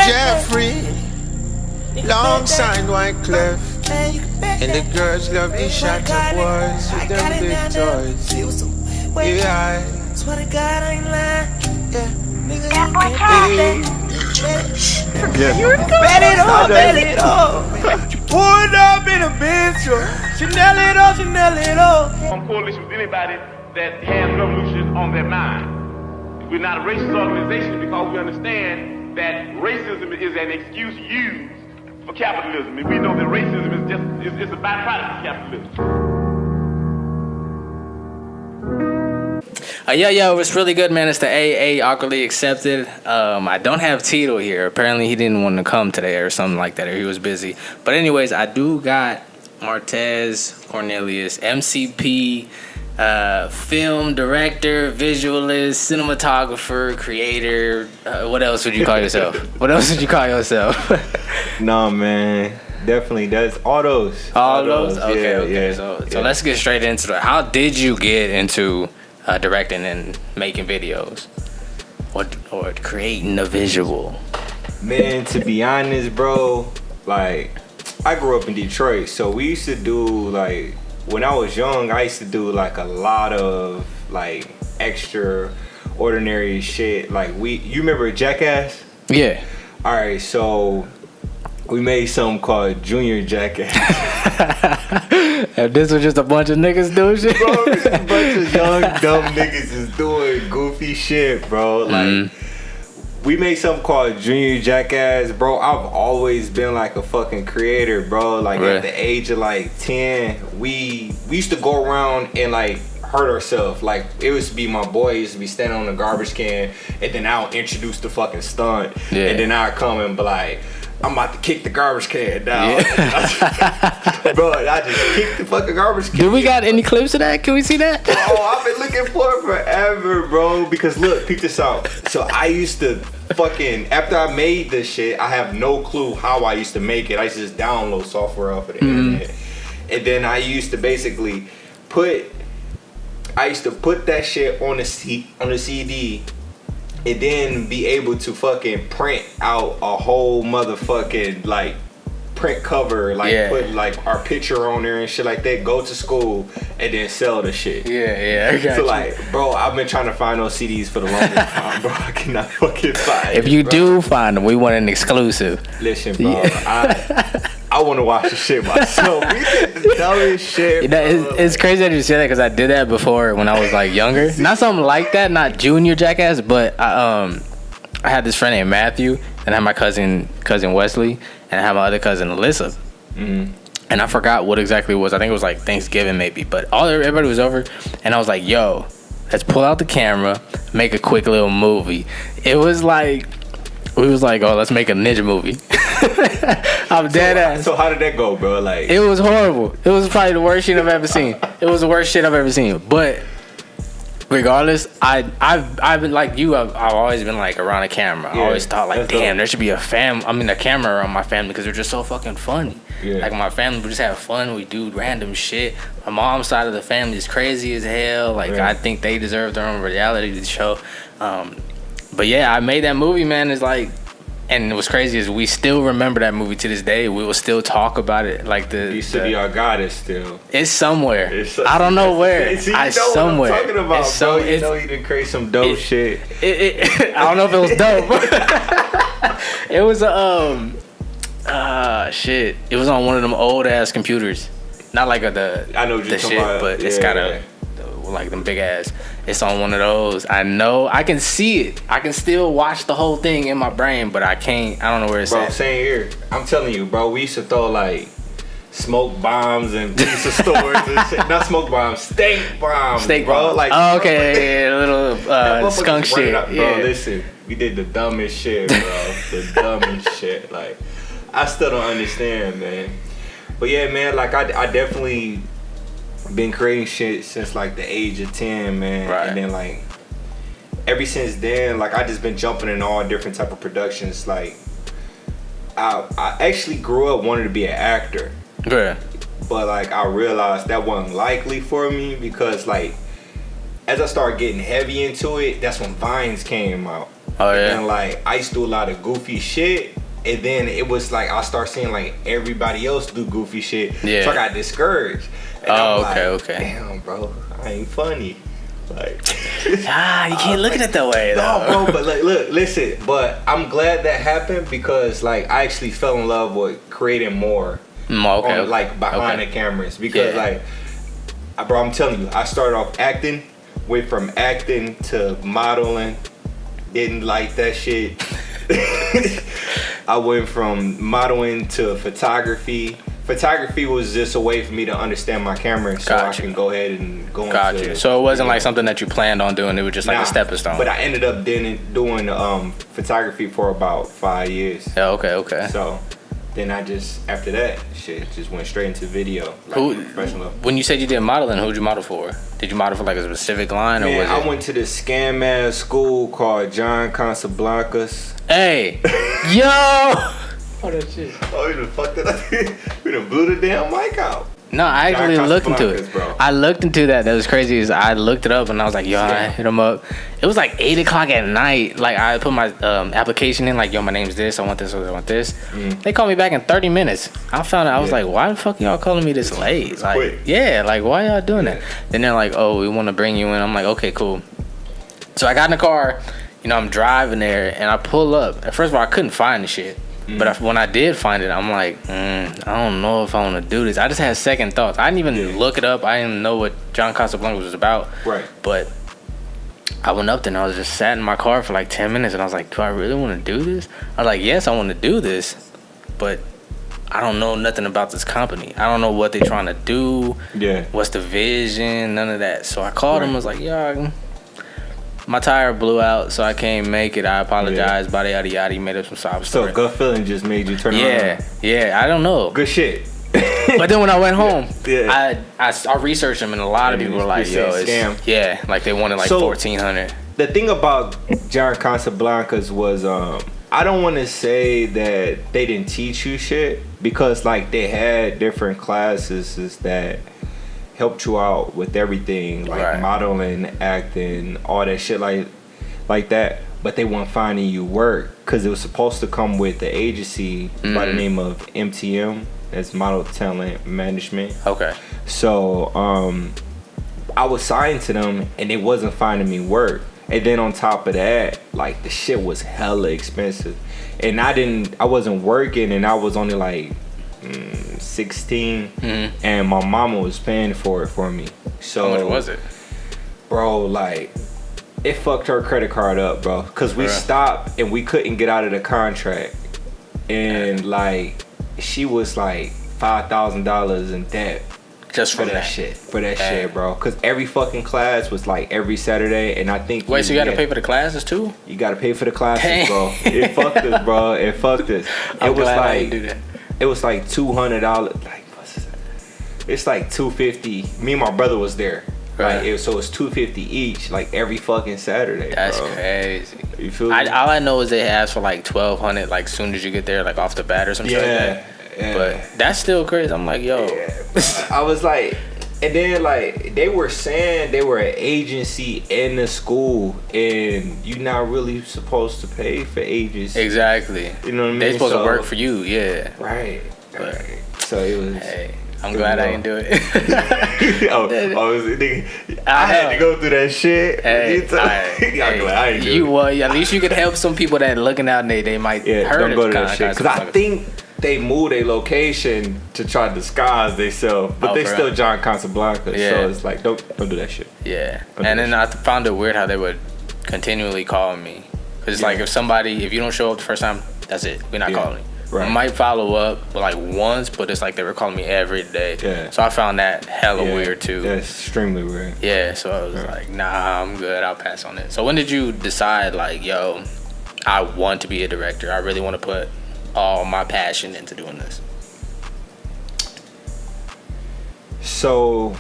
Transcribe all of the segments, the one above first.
Jeffrey, alongside Wyclef, and the girls love these shots of boys with them big toys. Yeah, swear to God I ain't lying. Yeah, nigga, you bet it all. Pulled up in a bitch, Chanel it all. On coalition with anybody that has revolution on their mind. We're not a racist organization because we understand that racism is an excuse used for capitalism, and we know that racism is a byproduct of capitalism. Yo, it was really good, man. It's the AA Awkwardly Accepted. I don't have Tito here. Apparently, he didn't want to come today or something like that, or he was busy. But anyways, I do got Martez Cornelius, MCP, film director, visualist, cinematographer, creator. What else would you call yourself? No, man. Definitely, that's all those. All those? Okay. Yeah. So let's get straight into it. How did you get into directing and making videos or creating a visual? Man, to be honest, bro, like, I grew up in Detroit, so we used to do, like, when I was young, I used to do, like, a lot of, like, extraordinary shit. Like, you remember Jackass? Yeah. All right, so we made something called Junior Jackass. And this was just a bunch of niggas doing shit? Bro, just a bunch of young, dumb niggas is doing goofy shit, bro. Like, we made something called Junior Jackass, bro. I've always been like a fucking creator, bro. Like, right. At the age of like 10, we used to go around and like hurt ourselves. Like, it used to be my boy used to be standing on the garbage can, and then I'll introduce the fucking stunt, and then I'll come and be like, I'm about to kick the garbage can down. Yeah. Bro, I just kicked the fucking garbage can. Do we got any clips of that? Can we see that? Oh, I've been looking for it forever, bro. Because look, peep this out. So I used to fucking, after I made this shit, I have no clue how I used to make it. I used to just download software off of the internet. And then I used to basically put that shit on the CD, and then be able to fucking print out a whole motherfucking like print cover, like put like our picture on there and shit like that, go to school and then sell the shit. Yeah, I got so you. Like, bro, I've been trying to find those CDs for the longest time, bro. I cannot fucking find If you do find them, we want an exclusive. Listen, bro, I want to watch the shit myself. We did the dumbest shit. You know, it's crazy that you say that because I did that before when I was like younger. Not something like that, not Junior Jackass, but I had this friend named Matthew, and I had my cousin Wesley, and I had my other cousin Alyssa. And I forgot what exactly it was. I think it was like Thanksgiving maybe, but everybody was over, and I was like, yo, let's pull out the camera, make a quick little movie. We was like, oh, let's make a ninja movie. I'm dead ass. So how did that go, bro? Like, it was horrible. It was probably the worst shit I've ever seen. It was the worst shit I've ever seen. But regardless, I've been like you. I've always been like around a camera. I always thought like, damn, there should be a camera around my family because they're just so fucking funny. Yeah. Like my family, we just have fun. We do random shit. My mom's side of the family is crazy as hell. Like I think they deserve their own reality show. But yeah, I made that movie, man. It's like, and what's crazy is we still remember that movie to this day. We will still talk about it. Like used to be our goddess still. It's somewhere. I don't know where. See, you know somewhere. What I'm talking about, bro. You know you done create some dope shit. I don't know if it was dope. It was shit. It was on one of them old ass computers. Not like I know what you're talking about. But it's got like them big ass. It's on one of those. I know. I can see it. I can still watch the whole thing in my brain, but I can't. I don't know where it's at. Bro, same here. I'm telling you, bro. We used to throw like smoke bombs and pizza stores and shit. Not smoke bombs, steak bombs. Steak bro. bombs. Like, oh, okay, a little skunk shit. Bro, listen. We did the dumbest shit, bro. The dumbest shit. Like, I still don't understand, man. But yeah, man. Like, I definitely been creating shit since like the age of 10, man. Right. And then like ever since then, like I just been jumping in all different type of productions. Like I actually grew up wanting to be an actor. Yeah. But like I realized that wasn't likely for me because like as I started getting heavy into it, that's when Vines came out. Oh yeah. And like I used to do a lot of goofy shit. And then it was like I start seeing like everybody else do goofy shit. Yeah. So I got discouraged. And okay. Damn, bro, I ain't funny. Like, you can't look at it that way. No, bro. But like, look, listen. But I'm glad that happened because like I actually fell in love with creating more. Like behind the cameras because like, bro, I'm telling you, I started off acting, went from acting to modeling. Didn't like that shit. I went from modeling to photography. Photography was just a way for me to understand my camera so I can go ahead and go into. So it wasn't like something that you planned on doing. It was just like a stepping stone. But I ended up doing photography for about 5 years. Yeah, okay. So then I just, after that, shit, just went straight into video. Like professional. When you said you did modeling, who'd you model for? Did you model for like a specific line or was it? I went to this scam ass school called John Casablancas. Hey, yo! Oh, that shit. Oh, you done fucked it up. We done blew the damn mic out. No, I actually looked into it. Bro. I looked into that. That was crazy. I looked it up and I was like, yo, I hit him up. It was like 8 o'clock at night. Like I put my application in, like, yo, my name's this. I want this. I want this. They called me back in 30 minutes. I found out. I was like, why the fuck y'all calling me this late? Like, quick. Yeah, like why y'all doing that? Then they're like, oh, we want to bring you in. I'm like, okay, cool. So I got in the car. You know, I'm driving there and I pull up. First of all, I couldn't find the shit. But when I did find it, I'm like, I don't know if I want to do this. I just had second thoughts. I didn't even look it up. I didn't know what John Casablanca was about. Right. But I went up there and I was just sat in my car for like 10 minutes and I was like, do I really want to do this? I was like, yes, I want to do this, but I don't know nothing about this company. I don't know what they're trying to do. Yeah. What's the vision? None of that. So I called him. I was like, yeah, my tire blew out, so I can't make it. I apologize. Bada yada yada. He made up some sob story. So gut feeling just made you turn around. Yeah. I don't know. Good shit. But then when I went home, I researched them, and a lot of people were like, "Yo, it's scam." Yeah, like they wanted like 1,400. The thing about John Casablancas was, I don't want to say that they didn't teach you shit because like they had different classes that helped you out with everything, like modeling, acting, all that shit like that. But they weren't finding you work because it was supposed to come with the agency by the name of MTM, that's Model Talent Management. Okay. So I was signed to them and they wasn't finding me work. And then on top of that, like the shit was hella expensive. And I wasn't working and I was only like 16 and my mama was paying for it for me. So how much was it? Bro, like it fucked her credit card up, bro, because we stopped and we couldn't get out of the contract. And like she was like $5,000 in debt just for that shit. For that shit, bro. Because every fucking class was like every Saturday, and I think so you got to pay for the classes too? You got to pay for the classes, bro. It fucked us, bro. It fucked us. I'm glad I didn't do that. It was like $200. Like it's like $250. Me and my brother was there. Right. So it's $250 each, like every fucking Saturday. That's crazy. You feel me? All I know is they ask for like $1,200, like soon as you get there, like off the bat or something like that. Yeah. But that's still crazy. I'm like, yo. Yeah. I was like, and then like they were saying they were an agency in the school, and you're not really supposed to pay for agency. Exactly. You know what I mean? They're supposed to work for you. Yeah. Right. So it was. Hey. I'm glad I didn't do it. I had to go through that shit. Hey, I'm glad I didn't do it. Well, at least you could help some people that are looking out and they might hurt. Don't go to that shit. Because I think they moved their location to try to disguise themselves, but they still John Casablanca. Yeah. So it's like, don't do that shit. Yeah. And then I found it weird how they would continually call me. Because it's like if you don't show up the first time, that's it. We're not calling you. Right. I might follow up like once, but it's like they were calling me every day. Yeah. So I found that hella weird too. That's extremely weird. Yeah, so I was like, nah, I'm good. I'll pass on it. So when did you decide like, yo, I want to be a director. I really want to put all my passion into doing this? So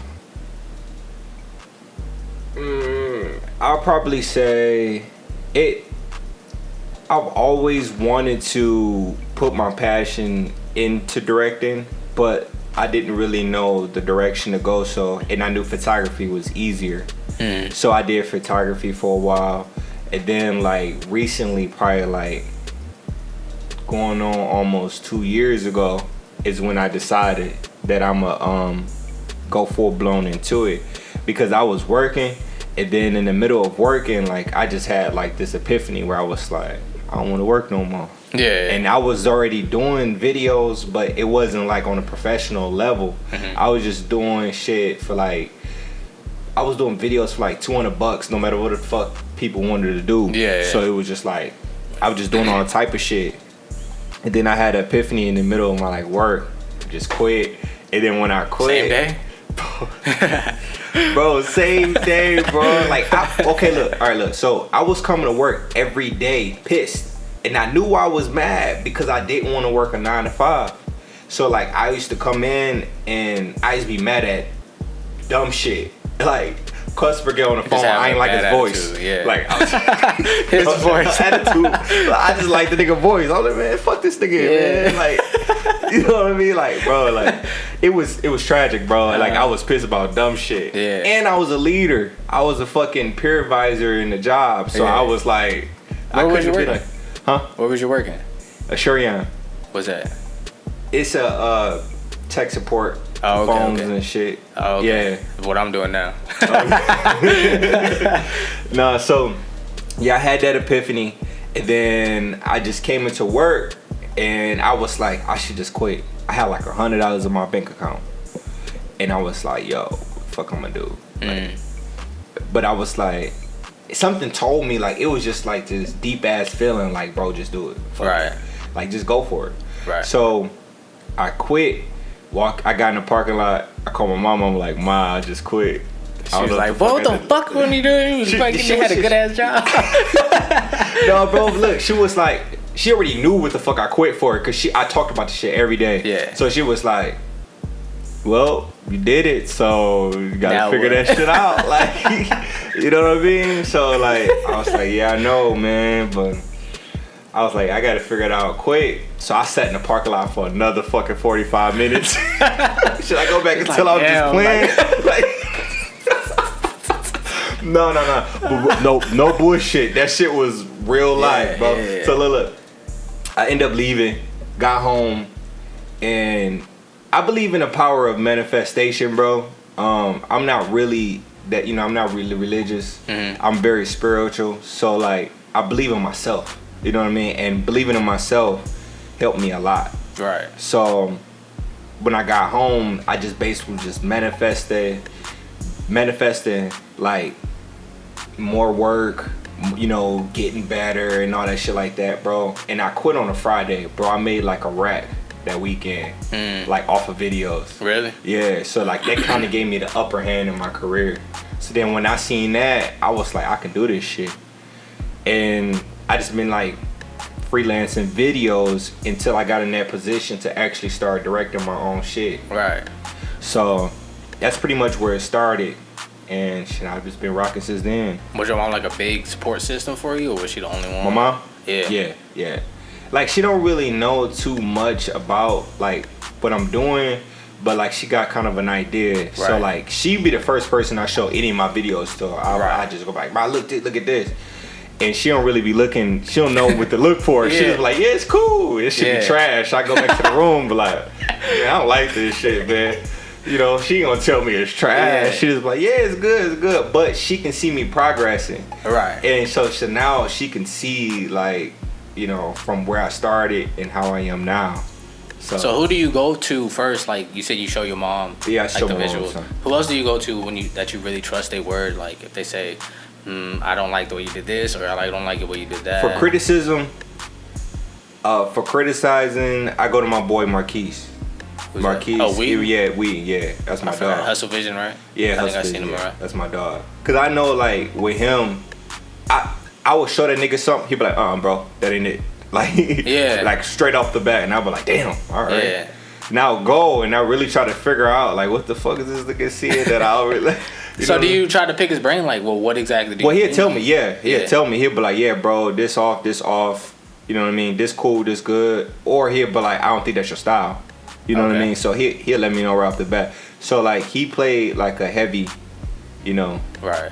I'll probably say I've always wanted to put my passion into directing, but I didn't really know the direction to go. And I knew photography was easier. So I did photography for a while, And then like recently, probably like going on almost 2 years ago, is when I decided that I'ma go full blown into it, because I was working, and then in the middle of working, like I just had like this epiphany where I was like, I don't want to work no more. Yeah. And I was already doing videos, but it wasn't like on a professional level. I was just doing shit for like, I was doing videos for like $200 no matter what the fuck people wanted to do. Yeah. So it was just like, I was just doing all type of shit. And then I had an epiphany in the middle of my like work, just quit. And then when I quit, Same day? bro, same day, bro. Like, okay, look, all right, look. So I was coming to work every day, pissed, and I knew I was mad because I didn't want to work a 9 to 5. So like, I used to come in and I used to be mad at dumb shit, like customer get on the phone. I ain't like his voice. Attitude, yeah. Like his voice. Attitude. I just like the nigga voice. I was like, man, fuck this nigga, man. Like, you know what I mean? Like, bro, like it was tragic, bro. Like I was pissed about dumb shit. Yeah. And I was a leader. I was a fucking peer advisor in the job. So I was like, Where was you working? Huh? Where was you working? A Shurian. What's that? It's a tech support. Oh, okay, phones okay. and shit. Oh, okay. Yeah. What I'm doing now. Nah, so yeah, I had that epiphany, and then I just came into work, and I was like, I should just quit. I had like $100 in my bank account, and I was like, yo, fuck I'm gonna do. Like, but I was like, something told me, like, it was just like this deep ass feeling, like, bro, just do it. Fuck Right. it. Like, just go for it. Right. So I quit. I got in the parking lot. I called my mom. I'm like, Ma, I just quit. She was like, what the fuck when you doing? You had a good ass job. No, bro, look, she was like, she already knew what the fuck I quit for, because I talked about the shit every day. Yeah. So she was like, well, you did it, so you gotta Now figure what? that shit out. Like, you know what I mean? So like, I was like, yeah, I know, man, but I was like, I gotta figure it out quick. So I sat in the parking lot for another fucking 45 minutes. Should I go back until I was just playing? No bullshit. That shit was real life, bro. Yeah. So look, I end up leaving, got home, and I believe in the power of manifestation, bro. I'm not really that, I'm not really religious. I'm very spiritual. So like, I believe in myself. You know what I mean? And believing in myself helped me a lot. Right. So when I got home, I just basically just manifesting like more work, getting better and all that shit like that, bro. And I quit on a Friday, bro. I made like a rack that weekend, like off of videos. Really? Yeah. So like that kind of gave me the upper hand in my career. So then when I seen that, I was like, I can do this shit. And I just been like freelancing videos until I got in that position to actually start directing my own shit. Right. So that's pretty much where it started, and shit, I've just been rocking since then. Was your mom like a big support system for you, or was she the only one? My mom? Yeah. Yeah. Like, she don't really know too much about like what I'm doing, but like she got kind of an idea. Right. So like she be the first person I show any of my videos to. I just go like, "Ma, look at this." And she don't really be looking, she don't know what to look for. She just be like, yeah, it's cool. It should be trash. I go back to the room, but like, man, I don't like this shit, man. She ain't gonna tell me it's trash. She just be like, yeah, it's good. But she can see me progressing. Right. And so now she can see, like, from where I started and how I am now. So who do you go to first? Like you said, you show your mom. Yeah, I show the my mom, visuals. son. Who else do you go to that you really trust their word? Like if they say, I don't like the way you did this, or I don't like the way you did that. For criticism, for criticizing, I go to my boy Marquise. Marquise. Oh, yeah, that's my dog. Hustle Vision, right? Yeah, I think I seen him, right? That's my dog. Cause I know, like, with him, I would show that nigga something. He'd be like, bro, that ain't it. Like, like straight off the bat, and I'd be like, damn, all right. Yeah. Now go and I really try to figure out, like, what the fuck is this nigga seeing that I already. So do you try to pick his brain? Like, well, what exactly do you? Well, he'll tell me, he'll tell me. He'll be like, yeah, bro, this off. You know what I mean? This cool, this good. Or he'll be like, I don't think that's your style. You know what I mean? So he'll let me know right off the bat. So like he played like a heavy, Right.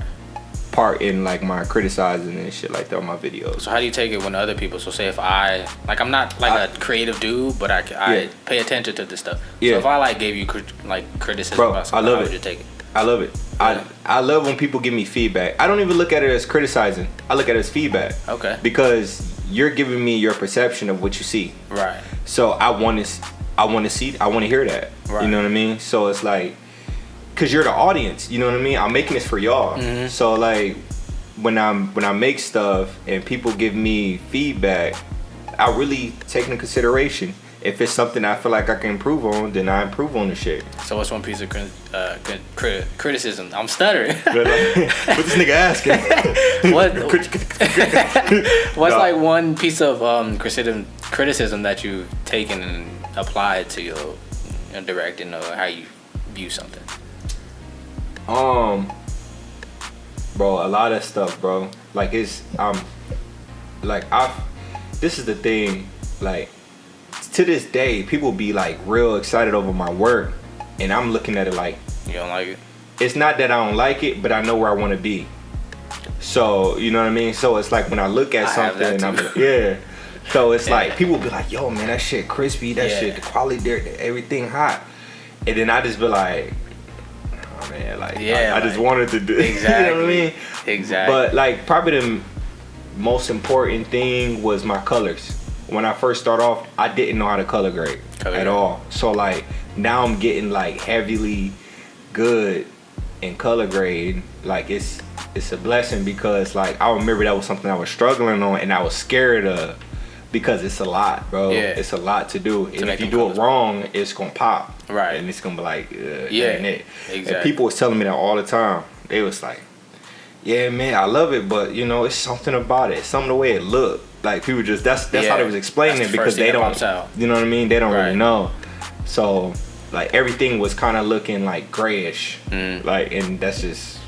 part in like my criticizing and shit like that on my videos. So how do you take it when other people? So say if I'm not like a creative dude, but I pay attention to this stuff. Yeah. So if I like gave you criticism Bro, about something, I love how it. would you take it? I love it. Yeah. I love when people give me feedback. I don't even look at it as criticizing. I look at it as feedback. Okay. Because you're giving me your perception of what you see. Right. So I want to hear that. Right. You know what I mean? So it's like, cause you're the audience. You know what I mean? I'm making this for y'all. Mm-hmm. So like, when I make stuff and people give me feedback, I really take into consideration. If it's something I feel like I can improve on, then I improve on the shit. So what's one piece of criticism? I'm stuttering. What this nigga asking? What's like one piece of criticism that you've taken and applied to your directing or how you view something? Bro, a lot of stuff, bro. Like this is the thing, like, to this day, people be like real excited over my work, and I'm looking at it like, You don't like it? it's not that I don't like it, but I know where I want to be. So you know what I mean. So it's like when I look at something, and I'm yeah. So it's like people be like, "Yo, man, that shit crispy. That shit, the quality there, everything hot," and then I just be like, "Oh man, like I just wanted to do." Exactly. You know what I mean? Exactly. But like probably the most important thing was my colors. When I first started off, I didn't know how to color grade at all. So like now I'm getting like heavily good in color grade. Like it's a blessing because like I remember that was something I was struggling on and I was scared of because it's a lot, bro. Yeah. It's a lot to do. And if you them do it wrong, it's gonna pop. Right. And it's gonna be like, that Yeah, ain't it. exactly. And people was telling me that all the time. They was like, yeah, man, I love it, but you know, it's something about it. Something the way it looked. Like people just that's how they was explaining That's it the because first thing they that don't, pops out. you know what I mean? They don't Right. really know. So like everything was kind of looking like grayish, like, and that's just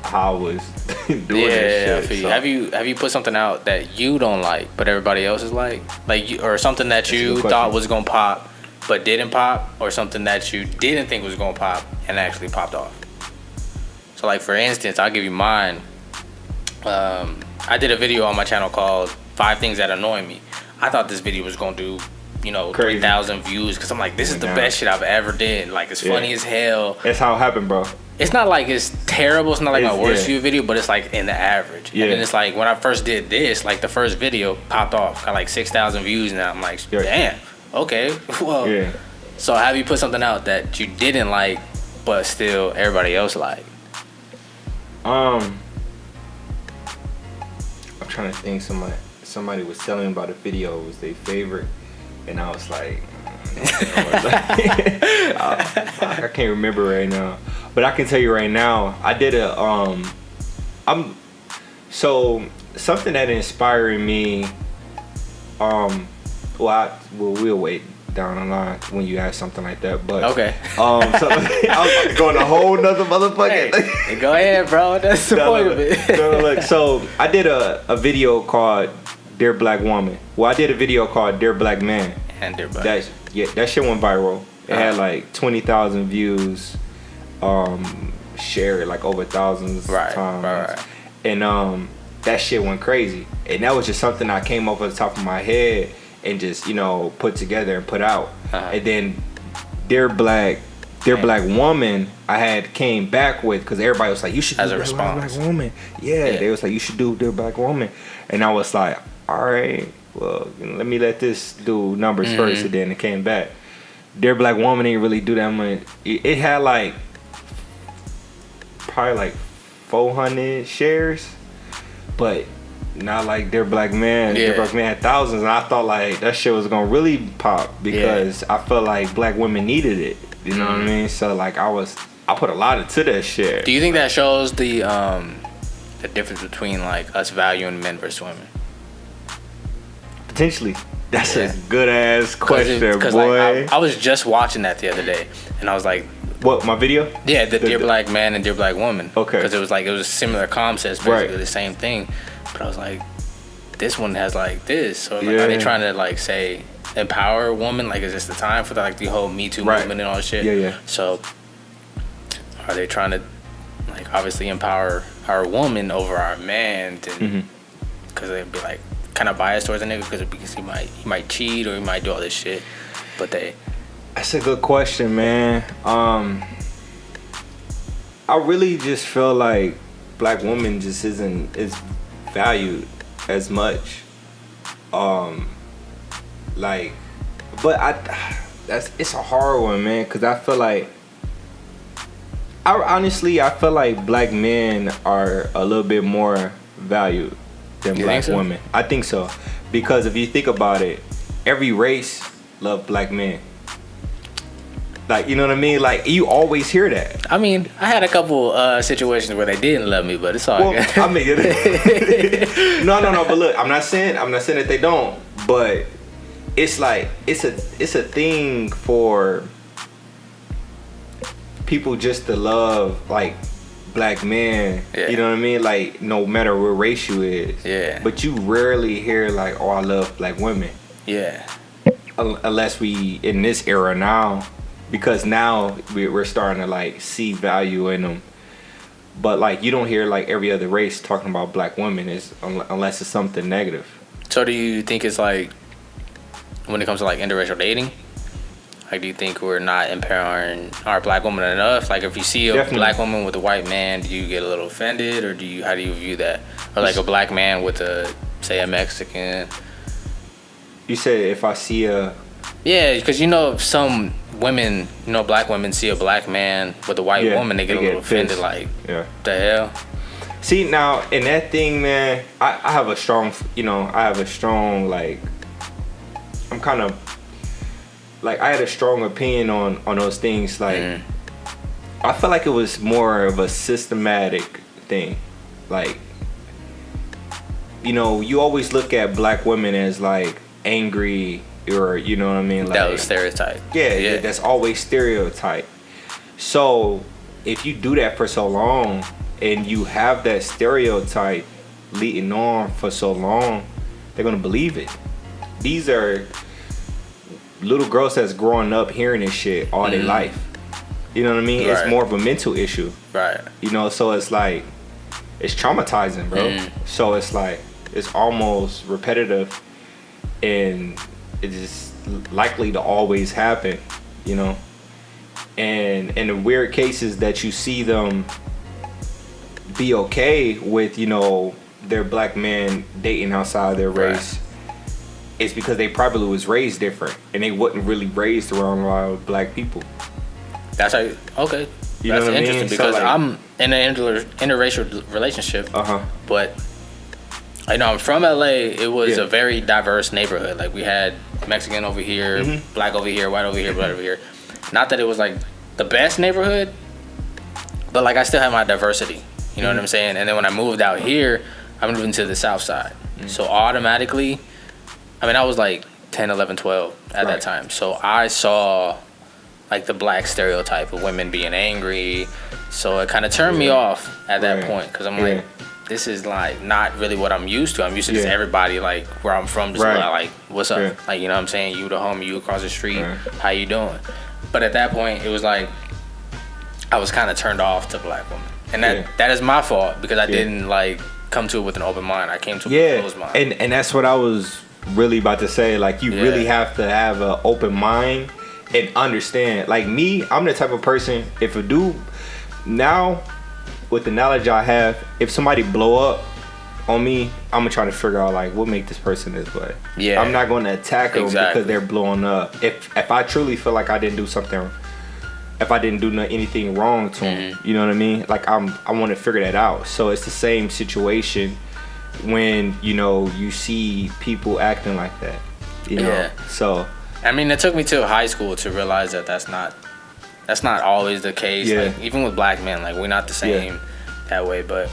how I was doing this shit. I feel you. Have you put something out that you don't like, but everybody else is like you, or something that That's a you good thought question. was gonna pop, but didn't pop, or something that you didn't think was gonna pop and actually popped off? So like for instance, I'll give you mine. I did a video on my channel called 5 Things That Annoy Me. I thought this video was gonna do, Crazy. 3,000 views because I'm like, this is the Yeah. best shit I've ever did. Like it's funny as hell. That's how it happened, bro. It's not like it's terrible. It's not like my It's- worst yeah. view video, but it's like in the average. Yeah. And then it's like when I first did this, like the first video popped off, got like 6,000 views now. I'm like, Yeah. damn, okay, well. Yeah. So have you put something out that you didn't like, but still everybody else liked? I'm trying to think. Somebody was telling me about a video. It was their favorite, and I was like, I can't remember right now. But I can tell you right now, I did something that inspired me. We'll wait down the line when you ask something like that. But Okay. so I was about to go on a whole nother motherfucking. Hey, go ahead, bro. That's the point of it. Look, so I did a video called Dear Black Woman. Well, I did a video called Dear Black Man. And everybody. That shit went viral. It had like 20,000 views, shared like over thousands of times. Right. And that shit went crazy. And that was just something I came up at the top of my head and just, put together and put out. And then Dear Black Woman, I had came back with because everybody was like, you should do As a Dear response. Black Woman. Yeah, they was like, you should do Dear Black Woman. And I was like, all right, well, let me let this do numbers first. And then it came back. Dear Black Woman didn't really do that much. It had like probably like 400 shares, but not like Dear Black Man. Yeah. Dear Black Man had thousands, and I thought like that shit was gonna really pop because I felt like black women needed it. You know what I mean? So like I put a lot into that shit. Do you think that shows the difference between like us valuing men versus women? Potentially. That's a good ass question, boy. Like, I was just watching that the other day, and I was like, what, my video? yeah, the Dear Black Man and Dear Black Woman. Okay. Because it was similar concepts, basically the same thing. But I was like, this one has like this. So like, are they trying to like say empower a woman? Like, is this the time for the whole Me Too movement and all that shit? Yeah. So are they trying to like obviously empower our woman over our man, because they'd be like kind of biased towards a nigga because he might cheat or he might do all this shit, but they. That's a good question, man. I really just feel like black women just isn't valued as much. Like, but it's a hard one, man, because I feel like I feel like black men are a little bit more valued than black women. I think so, because if you think about it, every race love black men. Like, you know what I mean? Like, you always hear that. I mean, I had a couple situations where they didn't love me, but it's all good. I mean, no. But look, I'm not saying that they don't, but it's like it's a thing for people just to love like black men. Yeah. You know what I mean? Like, no matter what race you is. Yeah. But you rarely hear like, oh, I love black women. Yeah. Unless we in this era now. Because now we're starting to like see value in them, but like you don't hear like every other race talking about black women unless it's something negative. So do you think it's like when it comes to like interracial dating, like do you think we're not empowering our black woman enough? Like if you see a black woman with a white man, do you get a little offended, or how do you view that? Or like a black man with a Mexican? You said if I see a. Yeah, because some women, black women see a black man with a white woman, they get a little offended, like, the hell? See, now, in that thing, man, I have a strong, like, I'm kind of, like, I had a strong opinion on those things, like, I feel like it was more of a systematic thing, like, you always look at black women as, like, angry, or you know what I mean, like that was stereotype. Yeah, that's always stereotype. So if you do that for so long and you have that stereotype leading on for so long, they're gonna believe it. These are little girls that's growing up hearing this shit all their life. You know what I mean? Right. It's more of a mental issue, right? So it's like it's traumatizing, bro. So it's like it's almost repetitive, and it is likely to always happen, and in the weird cases that you see them be okay with, their black men dating outside their race, it's because they probably was raised different and they wasn't really raised around a lot of black people. That's how. Okay, that's interesting because so like, I'm in an interracial relationship, but I'm from LA. It was a very diverse neighborhood. Like we had Mexican over here, black over here, white over here, black over here. Not that it was like the best neighborhood, but like I still had my diversity. You know what I'm saying? And then when I moved out here, I moved into the South Side. So automatically, I was like 10, 11, 12 at that time. So I saw like the black stereotype of women being angry. So it kind of turned me off at that point because I'm like, this is like not really what I'm used to. I'm used to just everybody like where I'm from just like, what's up? Like, you know what I'm saying? You the homie, you across the street, how you doing? But at that point, it was like I was kind of turned off to black women. And that is my fault because I didn't like come to it with an open mind. I came to it with a closed mind. And that's what I was really about to say. Like you really have to have an open mind and understand. Like me, I'm the type of person, if a dude now with the knowledge I have, if somebody blow up on me, I'm gonna try to figure out like what make this person this way. Yeah. I'm not gonna attack them because they're blowing up. If I truly feel like I didn't do something, if I didn't do anything wrong to them, you know what I mean? Like I want to figure that out. So it's the same situation when you see people acting like that. You know. So it took me to high school to realize that that's not always the case. Yeah. Like, even with black men, like we're not the same that way. But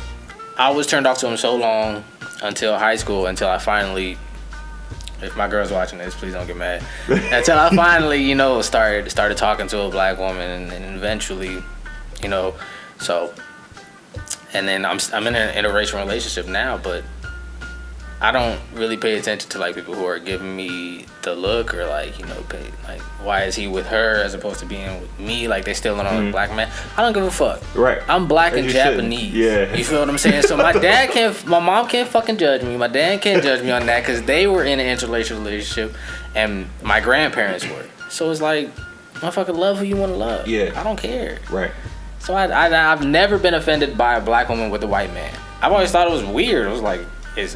I was turned off to him so long until high school, until I finally, if my girl's watching this, please don't get mad. Until I finally, started talking to a black woman, and eventually, so, and then I'm in an interracial relationship now, but I don't really pay attention to like people who are giving me the look or like, you know, like why is he with her as opposed to being with me? Like they still on a black man. I don't give a fuck. Right. I'm black As and you Japanese. should. Yeah. You feel what I'm saying? So my mom can't fucking judge me. My dad can't judge me on that because they were in an interracial relationship and my grandparents were. So it's like, motherfucker, love who you want to love. Yeah. I don't care. Right. So I've never been offended by a black woman with a white man. I've always thought it was weird. It was like,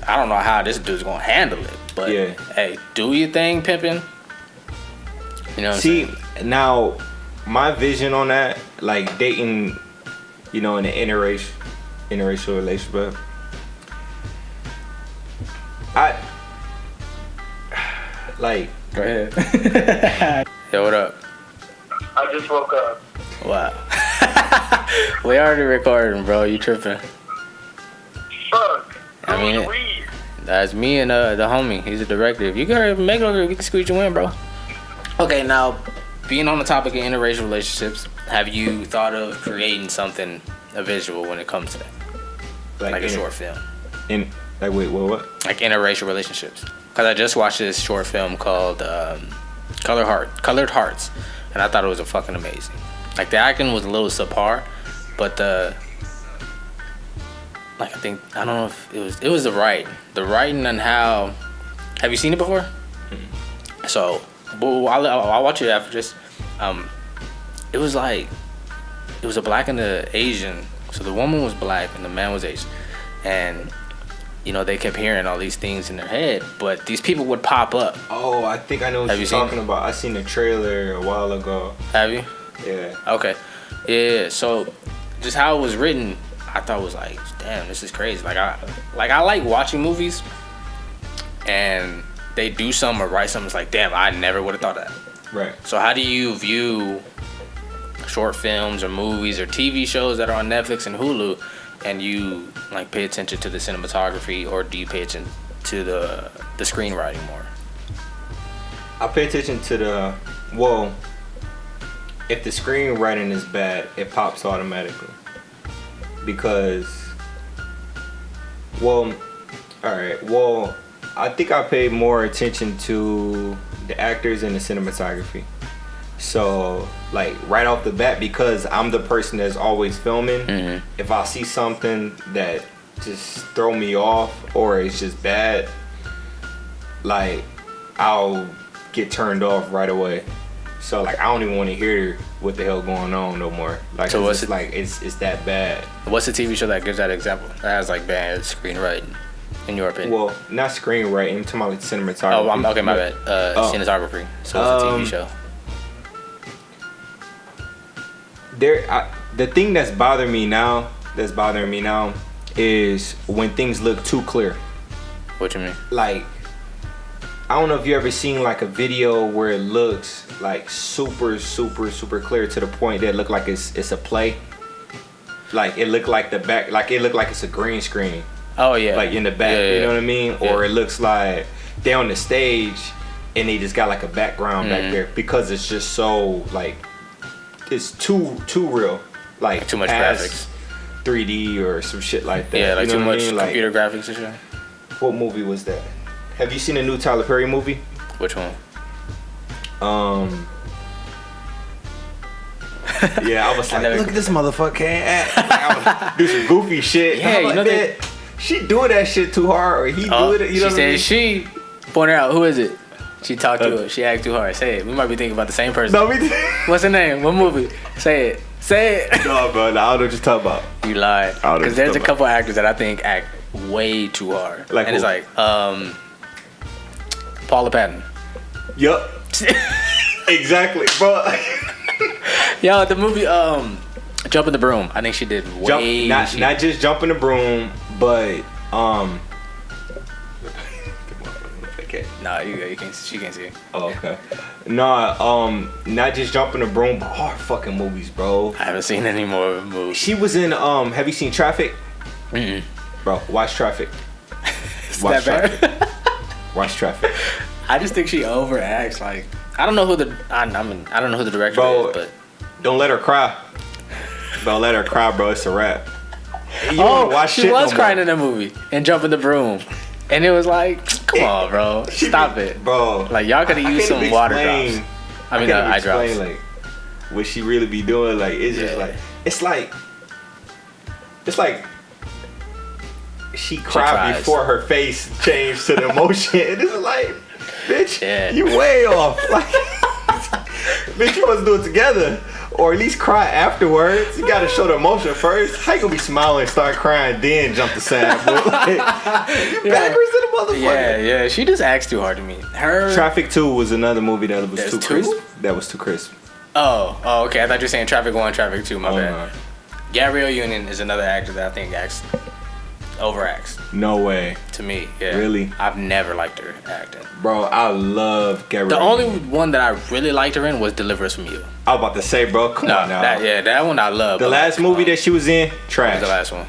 I don't know how this dude's gonna handle it, but hey, do your thing, pimping. You know what I'm saying? Now, my vision on that, like dating, you know, in an interracial relationship, I like. Go ahead. Yo, what up? I just woke up. Wow. We already recording, bro. You tripping? Fuck. I mean, that's me and the homie. He's a director. If you can hurry up and make it over, we can squeeze you in, bro. Okay, now, being on the topic of interracial relationships, have you thought of creating something, a visual, when it comes to that? Like a short film. What? Like interracial relationships. Because I just watched this short film called Colored Hearts, and I thought it was fucking amazing. Like, the acting was a little subpar, but I don't know if it was the writing and how. Have you seen it before? Mm-hmm. So, I'll watch it after this. It was a black and a Asian. So the woman was black and the man was Asian, and you know they kept hearing all these things in their head, but these people would pop up. Oh, I think I know what you're talking about. I seen the trailer a while ago. Have you? Yeah. Okay. Yeah. So, just how it was written, I thought it was like, damn, this is crazy. I like watching movies, and they do something or write something. It's like, damn, I never would have thought of that. Right. So how do you view short films or movies or TV shows that are on Netflix and Hulu, and you like pay attention to the cinematography, or do you pay attention to the screenwriting more? I pay attention to if the screenwriting is bad, it pops automatically. Because, I think I pay more attention to the actors and the cinematography. So, like, right off the bat, because I'm the person that's always filming, if I see something that just throw me off or it's just bad, like, I'll get turned off right away. So, like, I don't even want to hear what the hell going on no more. Like, so it's that bad. What's the TV show that gives that example? That has like bad screenwriting, in your opinion? Well, not screenwriting. I'm talking about like cinematography. Oh, okay, my bad. Cinematography. So what's a TV show? The thing that's bothering me now is when things look too clear. What you mean? Like, I don't know if you ever seen like a video where it looks like super clear to the point that it look like it's a play. Like it looked like the back, like it looked like it's a green screen. Oh yeah. Like in the back, you know what I mean? Yeah. Or it looks like they on the stage and they just got like a background back there because it's just so like it's too real. Like too much graphics. 3D or some shit like that. Yeah, like you know too much computer like, graphics and shit. What movie was that? Have you seen a new Tyler Perry movie? Which one? Yeah, I was like, look at this motherfucker can't act. Like, I would do some goofy shit. Yeah, you know that she doing that shit too hard, or he doing it. You know what I mean? She pointed out, who is it? She talked to her. She act too hard. Say it. We might be thinking about the same person. No, What's her name? What movie? Say it. No, bro. I don't know what you're talking about. You lied. Because there's a couple actors that I think act way too hard. Like and who? It's like Paula Patton. Yup. Exactly, bro. Yo, the movie Jump in the Broom. I think she did way. Not just Jump in the Broom, but Okay. Nah, you can't. She can't see it. Oh, okay. Nah, not just Jump in the Broom, but hard fucking movies, bro. I haven't seen any more movies. She was in have you seen Traffic? Mm-mm. Bro, watch Traffic. Watch Traffic. Watch Traffic. I just think she overacts. Like I don't know who the I don't know who the director is, but don't let her cry. Don't let her cry, bro. It's a wrap. She was crying in the movie and Jump in the Broom. And it was like, come on, bro, stop it, bro. Like y'all could have used some water drops. I mean, eye drops. Like what she really be doing. Like it's just like it's like she cried before her face changed to the emotion. And it's like, bitch, you way off. Like, bitch, you must do it together. Or at least cry afterwards. You gotta show the emotion first. How you gonna be smiling, start crying, then jump the sad? Like, you backwards in the motherfucker. Yeah. She just acts too hard to me. Traffic 2 was another movie that was too crisp. That was too crisp. Oh, okay. I thought you were saying Traffic 1, Traffic 2. My bad. No. Gabrielle Union is another actor that I think overacts. No way. To me, yeah. Really? I've never liked her acting. Bro, I love Gabrielle. The only one that I really liked her in was Deliver Us From You. I was about to say, bro, come on now. That one I love. The last movie that she was in, trash. What was the last one?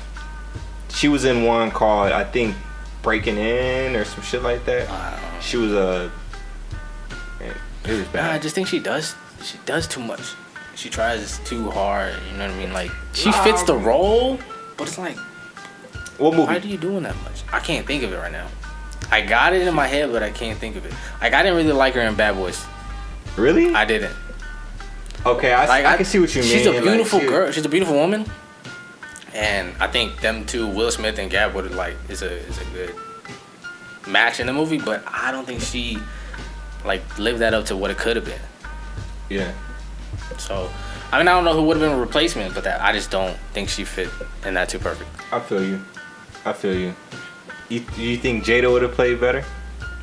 She was in one called, I think, Breaking In or some shit like that. She was it was bad. I just think she does too much. She tries too hard, you know what I mean? Like, she fits the role, but it's like, what movie? Why are you doing that much? I can't think of it right now. I got it in my head, but I can't think of it. Like, I didn't really like her in Bad Boys. Really? I didn't. Okay, I can see what you mean. She's a beautiful girl. She's a beautiful woman. And I think them two, Will Smith and Gab, would is a good match in the movie. But I don't think she lived that up to what it could have been. Yeah. So, I mean, I don't know who would have been a replacement, but I just don't think she fit in that too perfect. I feel you. You think Jada would have played better?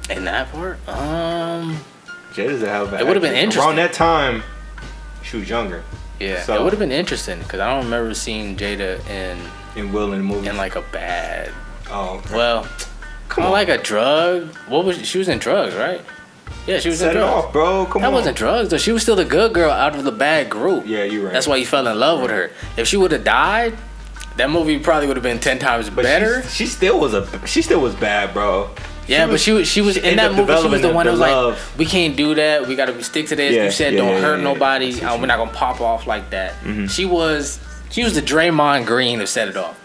In that part? Jada's a hell of an It would have been interesting. Around that time, she was younger. Yeah, so, it would have been interesting because I don't remember seeing Jada in Will in the movie. In like a bad. Oh. Okay. Well, come on. Like a drug. She was in drugs, right? Yeah, she was in drugs. Set it off, bro. Come on. That wasn't drugs though. She was still the good girl out of the bad group. Yeah, you're right. That's why you fell in love with her. If she would have died, that movie probably would have been 10 times better. She still was bad, bro. Yeah, but she was in that movie. She was the one that was like, "We can't do that. We gotta stick to this." You said, "Don't hurt nobody. We're not gonna pop off like that." Mm-hmm. She was the Draymond Green who set it off.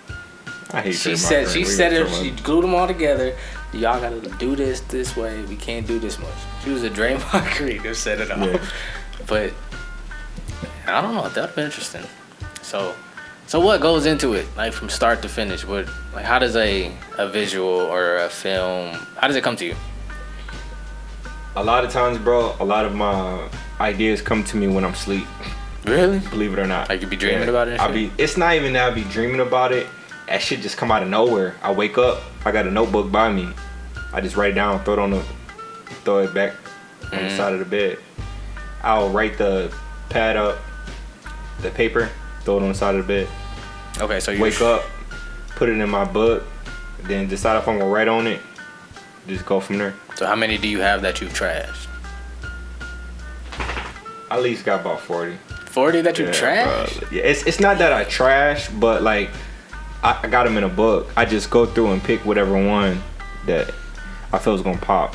I hate She said it. She glued them all together. Y'all gotta do this way. We can't do this much. She was a Draymond Green who set it off. Yeah. But I don't know. That would have been interesting. So what goes into it, like from start to finish? How does a visual or a film, how does it come to you? A lot of times, bro, a lot of my ideas come to me when I'm asleep. Really? Believe it or not. Like you be dreaming about it? It's not even that I be dreaming about it. That shit just come out of nowhere. I wake up, I got a notebook by me. I just write it down, throw it back on the side of the bed. I'll write the pad up, the paper, throw it on the side of the bed. Okay, so you wake up, put it in my book, then decide if I'm gonna write on it. Just go from there. So how many do you have that you've trashed? I at least got about 40. 40 that you trashed? Bro. Yeah, it's not that I trash, but like I got them in a book. I just go through and pick whatever one that I feel is gonna pop.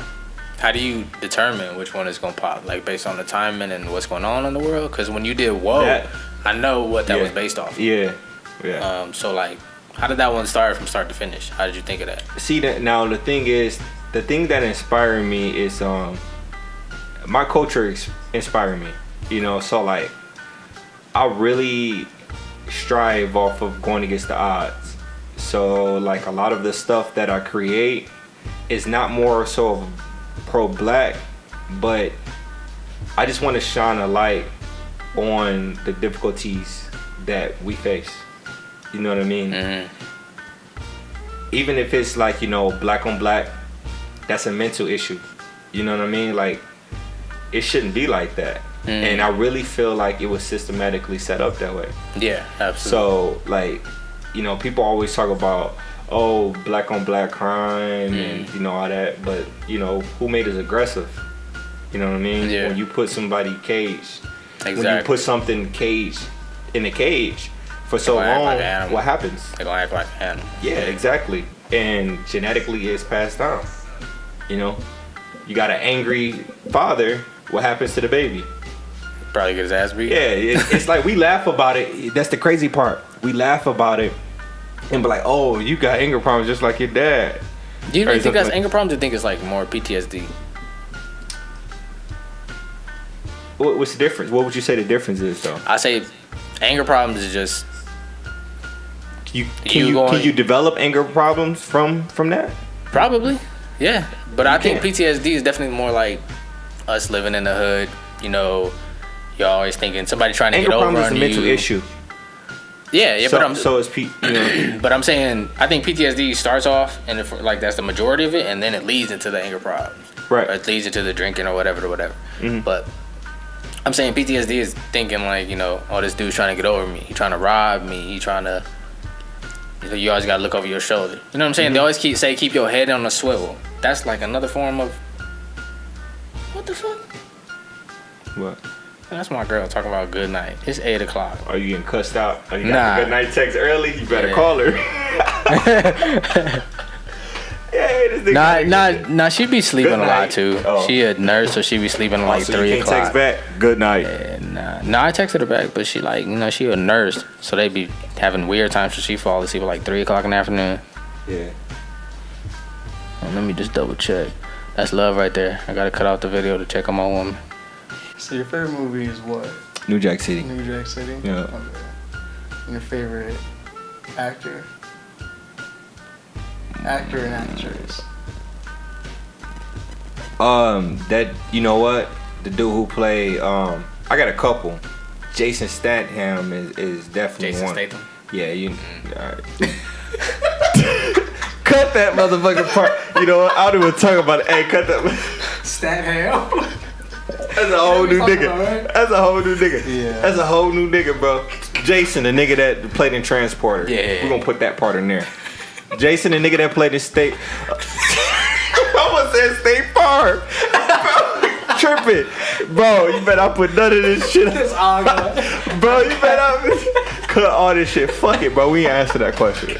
How do you determine which one is gonna pop? Like based on the timing and what's going on in the world? Because when you did Whoa, I know what that was based off. Yeah. So like, how did that one start from start to finish? How did you think of that? See that now the thing that inspired me is my culture inspired me. You know, so like I really strive off of going against the odds. So like a lot of the stuff that I create is not more so pro-black, but I just want to shine a light on the difficulties that we face. You know what I mean? Mm-hmm. Even if it's like, you know, black on black, that's a mental issue. You know what I mean? Like, it shouldn't be like that. Mm-hmm. And I really feel like it was systematically set up that way. Yeah, absolutely. So, like, you know, people always talk about, oh, black on black crime and, you know, all that. But, you know, who made us aggressive? You know what I mean? Yeah. When you put somebody caged. Exactly. When you put something caged in a cage for so long, what happens? They're gonna act like an animal. Yeah, exactly. And genetically it's passed down. You know? You got an angry father, what happens to the baby? Probably get his ass beat. Yeah, it's like we laugh about it. That's the crazy part. We laugh about it and be like, oh, you got anger problems just like your dad. Do you really think that's anger problems? Or do you think it's like more PTSD? What's the difference? What would you say the difference is, though? I say anger problems is just Can you develop anger problems from that? probably, yeah. But I think PTSD is definitely more like us living in the hood. You know, you're always thinking somebody trying to Anger get over problems on is a mental you. issue. Yeah, So, but I'm so is you know. but I'm saying I think PTSD starts off and if, like that's the majority of it, and then it leads into the anger problems. Right. Or it leads into the drinking or whatever. Mhm. But I'm saying PTSD is thinking like, you know, oh, this dude's trying to get over me. He trying to rob me. He trying to. You always gotta look over your shoulder. You know what I'm saying? They always keep your head on a swivel. That's like another form of. What the fuck? What? That's my girl talking about good night. It's 8 o'clock. Are you getting cussed out? Are you got Nah. the good night text early? You better Yeah. call her. Yeah, this nigga. Nah. She be sleeping Good a night. lot too. Oh. She a nurse, so she be sleeping like So 3 you can't o'clock. text back. Good night. Yeah, nah, I texted her back, but she like, you know, she a nurse, so they be having weird times. So she fall asleep at like 3 o'clock in the afternoon. Yeah. Let me just double check. That's love right there. I gotta cut out the video to check on my woman. So your favorite movie is what? New Jack City. New Jack City? Yeah. Okay. And your favorite actor? Actor and actress. That you know what? The dude who played I got a couple. Jason Statham is definitely Jason one. Statham. Yeah, you. Alright. Cut that motherfucking part. You know what? I don't even talk about it. Hey, cut that. Statham. That's a whole new Talking nigga. about, right? That's a whole new nigga. Yeah. That's a whole new nigga, bro. Jason, the nigga that played in Transporter. Yeah. We're gonna put that part in there. Jason, the nigga that played in State. I almost said State Farm. Tripping. Bro, you better not put none of this shit. It's all good. Bro, you better not cut all this shit. Fuck it, bro. We ain't answer that question.